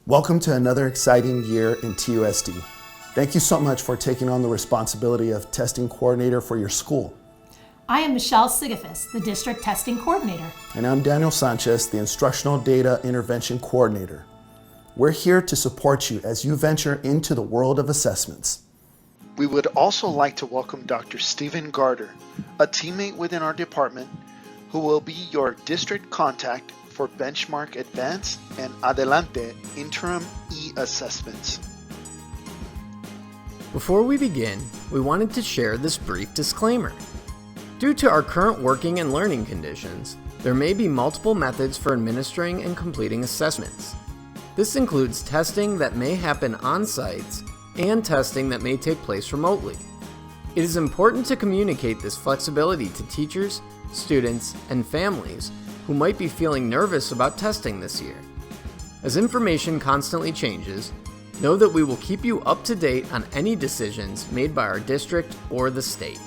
Welcome to another exciting year in TUSD. Thank you so much for taking on the responsibility of testing coordinator for your school. I am Michelle Sigafis, the district testing coordinator. And I'm Daniel Sanchez, the instructional data intervention coordinator. We're here to support you as you venture into the world of assessments. We would also like to welcome Dr. Stephen Garter, a teammate within our department who will be your district contact for Benchmark Advanced and Adelante interim e-assessments. Before we begin, we wanted to share this brief disclaimer. Due to our current working and learning conditions, there may be multiple methods for administering and completing assessments. This includes testing that may happen on sites and testing that may take place remotely. It is important to communicate this flexibility to teachers, students, and families who might be feeling nervous about testing this year. As information constantly changes, know that we will keep you up to date on any decisions made by our district or the state.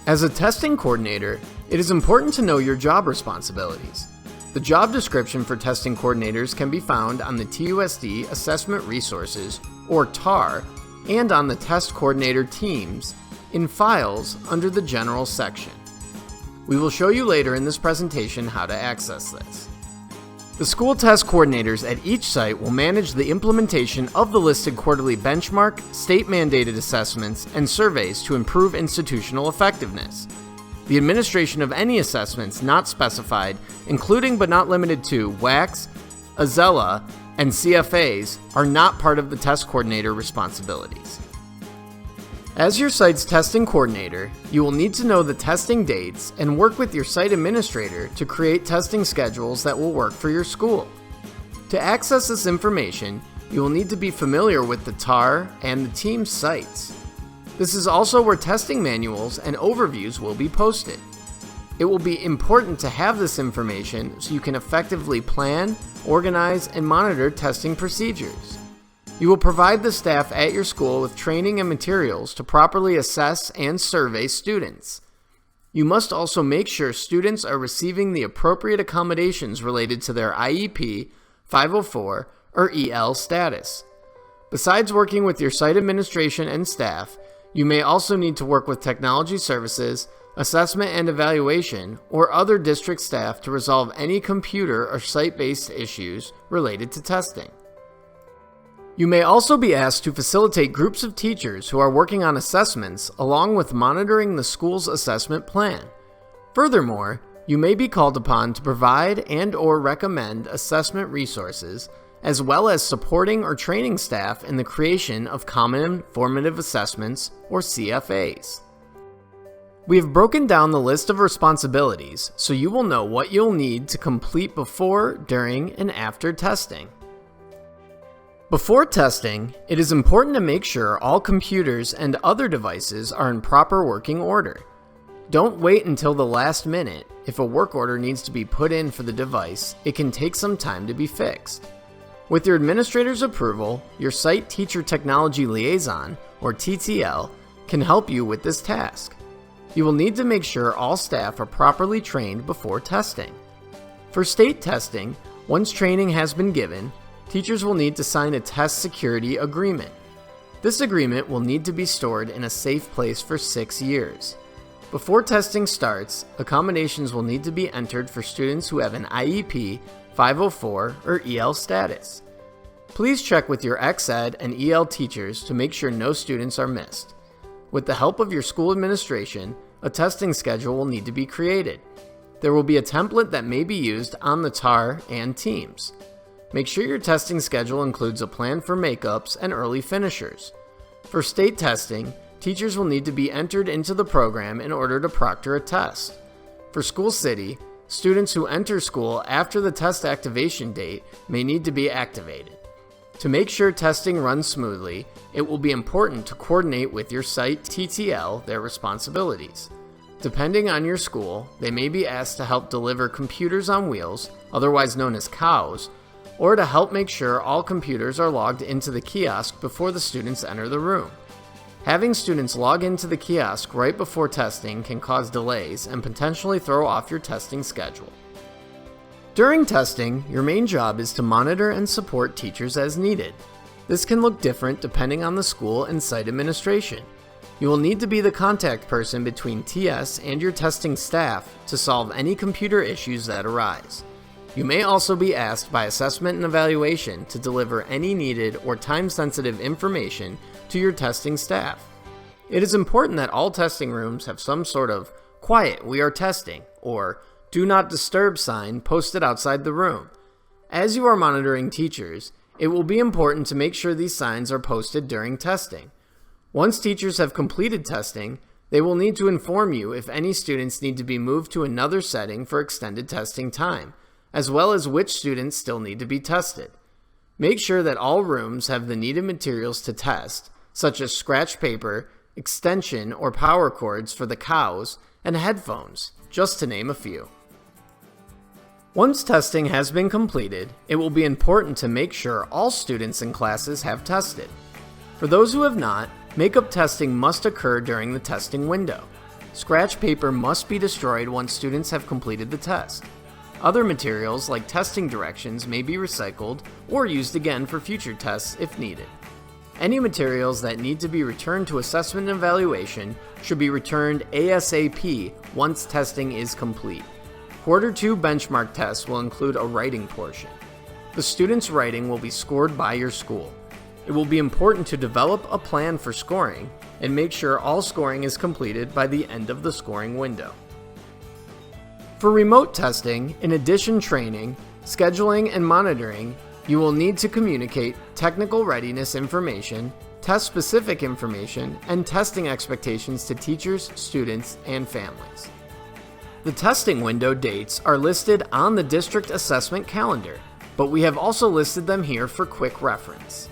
As a testing coordinator, it is important to know your job responsibilities. The job description for testing coordinators can be found on the TUSD Assessment Resources, or TAR, and on the Test Coordinator Teams in Files under the General section. We will show you later in this presentation how to access this. The school test coordinators at each site will manage the implementation of the listed quarterly benchmark, state-mandated assessments, and surveys to improve institutional effectiveness. The administration of any assessments not specified, including but not limited to WACs, AZELA, and CFAs, are not part of the test coordinator responsibilities. As your site's testing coordinator, you will need to know the testing dates and work with your site administrator to create testing schedules that will work for your school. To access this information, you will need to be familiar with the TAR and the Teams sites. This is also where testing manuals and overviews will be posted. It will be important to have this information so you can effectively plan, organize, and monitor testing procedures. You will provide the staff at your school with training and materials to properly assess and survey students. You must also make sure students are receiving the appropriate accommodations related to their IEP, 504, or EL status. Besides working with your site administration and staff, you may also need to work with technology services, assessment and evaluation, or other district staff to resolve any computer or site-based issues related to testing. You may also be asked to facilitate groups of teachers who are working on assessments along with monitoring the school's assessment plan. Furthermore, you may be called upon to provide and/or recommend assessment resources, as well as supporting or training staff in the creation of Common Formative Assessments, or CFAs. We have broken down the list of responsibilities so you will know what you'll need to complete before, during, and after testing. Before testing, it is important to make sure all computers and other devices are in proper working order. Don't wait until the last minute. If a work order needs to be put in for the device, it can take some time to be fixed. With your administrator's approval, your Site Teacher Technology Liaison, or TTL, can help you with this task. You will need to make sure all staff are properly trained before testing. For state testing, once training has been given, teachers will need to sign a test security agreement. This agreement will need to be stored in a safe place for 6 years. Before testing starts, accommodations will need to be entered for students who have an IEP, 504, or EL status. Please check with your ex-ed and EL teachers to make sure no students are missed. With the help of your school administration, a testing schedule will need to be created. There will be a template that may be used on the TAR and Teams. Make sure your testing schedule includes a plan for makeups and early finishers. For state testing, teachers will need to be entered into the program in order to proctor a test. For school city, students who enter school after the test activation date may need to be activated. To make sure testing runs smoothly, it will be important to coordinate with your site TTL their responsibilities. Depending on your school, they may be asked to help deliver computers on wheels, otherwise known as cows, or to help make sure all computers are logged into the kiosk before the students enter the room. Having students log into the kiosk right before testing can cause delays and potentially throw off your testing schedule. During testing, your main job is to monitor and support teachers as needed. This can look different depending on the school and site administration. You will need to be the contact person between TS and your testing staff to solve any computer issues that arise. You may also be asked by assessment and evaluation to deliver any needed or time-sensitive information to your testing staff. It is important that all testing rooms have some sort of "Quiet, we are testing" or "Do not disturb" sign posted outside the room. As you are monitoring teachers, it will be important to make sure these signs are posted during testing. Once teachers have completed testing, they will need to inform you if any students need to be moved to another setting for extended testing time, as well as which students still need to be tested. Make sure that all rooms have the needed materials to test, such as scratch paper, extension or power cords for the cows, and headphones, just to name a few. Once testing has been completed, it will be important to make sure all students in classes have tested. For those who have not, makeup testing must occur during the testing window. Scratch paper must be destroyed once students have completed the test. Other materials like testing directions may be recycled or used again for future tests if needed. Any materials that need to be returned to assessment and evaluation should be returned ASAP once testing is complete. Quarter 2 benchmark tests will include a writing portion. The students' writing will be scored by your school. It will be important to develop a plan for scoring and make sure all scoring is completed by the end of the scoring window. For remote testing, in addition training, scheduling, and monitoring, you will need to communicate technical readiness information, test-specific information, and testing expectations to teachers, students, and families. The testing window dates are listed on the district assessment calendar, but we have also listed them here for quick reference.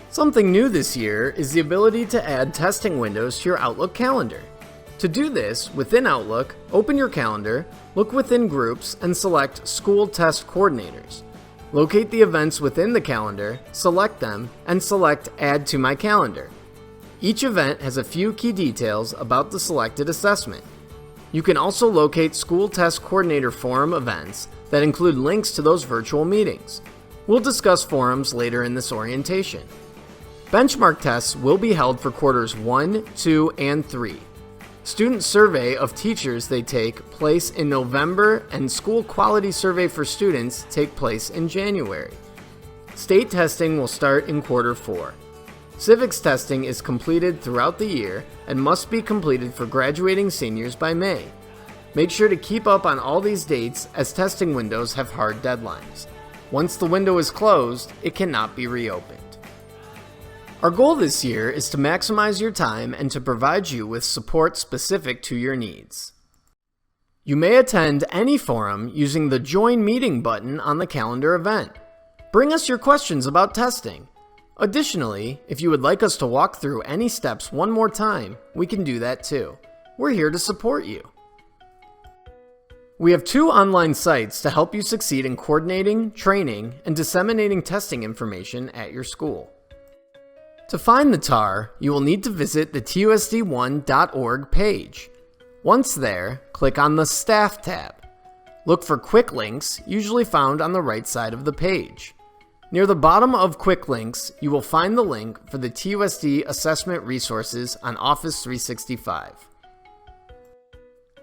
Something new this year is the ability to add testing windows to your Outlook calendar. To do this, within Outlook, open your calendar, look within Groups, and select School Test Coordinators. Locate the events within the calendar, select them, and select Add to My Calendar. Each event has a few key details about the selected assessment. You can also locate School Test Coordinator Forum events that include links to those virtual meetings. We'll discuss forums later in this orientation. Benchmark tests will be held for quarters 1, 2, and 3. Student survey of teachers they take place in November, and school quality survey for students take place in January. State testing will start in quarter 4. Civics testing is completed throughout the year and must be completed for graduating seniors by May. Make sure to keep up on all these dates as testing windows have hard deadlines. Once the window is closed, it cannot be reopened. Our goal this year is to maximize your time and to provide you with support specific to your needs. You may attend any forum using the Join Meeting button on the calendar event. Bring us your questions about testing. Additionally, if you would like us to walk through any steps one more time, we can do that too. We're here to support you. We have 2 online sites to help you succeed in coordinating, training, and disseminating testing information at your school. To find the TAR, you will need to visit the TUSD1.org page. Once there, click on the Staff tab. Look for Quick Links, usually found on the right side of the page. Near the bottom of Quick Links, you will find the link for the TUSD Assessment Resources on Office 365.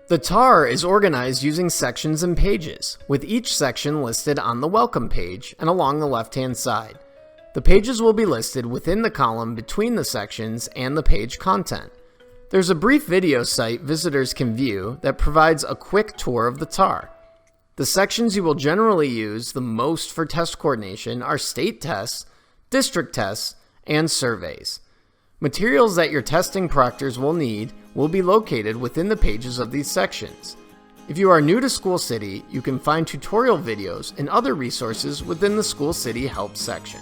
The TAR is organized using sections and pages, with each section listed on the Welcome page and along the left-hand side. The pages will be listed within the column between the sections and the page content. There's a brief video site visitors can view that provides a quick tour of the TAR. The sections you will generally use the most for test coordination are state tests, district tests, and surveys. Materials that your testing proctors will need will be located within the pages of these sections. If you are new to School City, you can find tutorial videos and other resources within the School City Help section.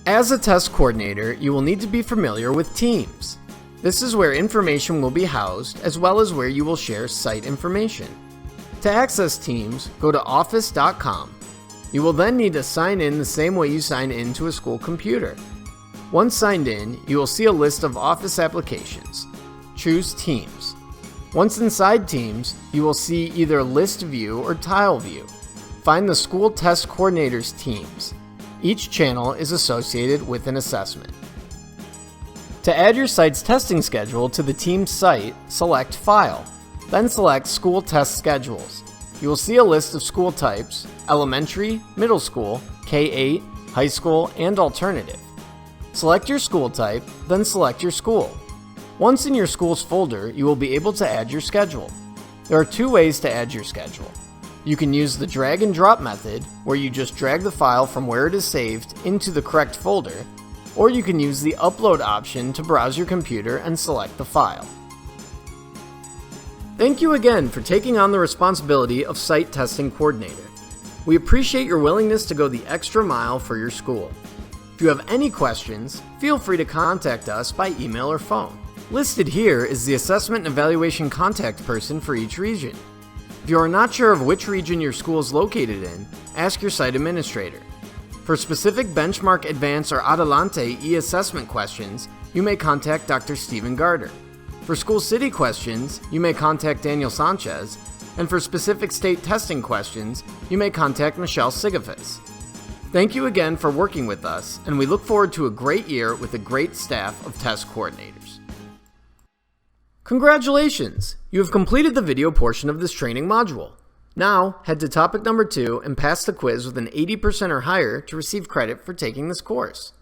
As a test coordinator, you will need to be familiar with Teams. This is where information will be housed, as well as where you will share site information. To access Teams, go to office.com. You will then need to sign in the same way you sign in to a school computer. Once signed in, you will see a list of Office applications. Choose Teams. Once inside Teams, you will see either List View or Tile View. Find the School Test Coordinator's Teams. Each channel is associated with an assessment. To add your site's testing schedule to the Teams site, select File, then select School Test Schedules. You will see a list of school types: elementary, middle school, K-8, high school, and alternative. Select your school type, then select your school. Once in your school's folder, you will be able to add your schedule. There are two ways to add your schedule. You can use the drag and drop method, where you just drag the file from where it is saved into the correct folder, or you can use the upload option to browse your computer and select the file. Thank you again for taking on the responsibility of Site Testing Coordinator. We appreciate your willingness to go the extra mile for your school. If you have any questions, feel free to contact us by email or phone. Listed here is the assessment and evaluation contact person for each region. If you are not sure of which region your school is located in, ask your site administrator. For specific Benchmark Advance or Adelante e-assessment questions, you may contact Dr. Stephen Garter. For School City questions, you may contact Daniel Sanchez, and for specific state testing questions, you may contact Michelle Sigafis. Thank you again for working with us, and we look forward to a great year with a great staff of test coordinators. Congratulations! You have completed the video portion of this training module. Now, head to topic number 2 and pass the quiz with an 80% or higher to receive credit for taking this course.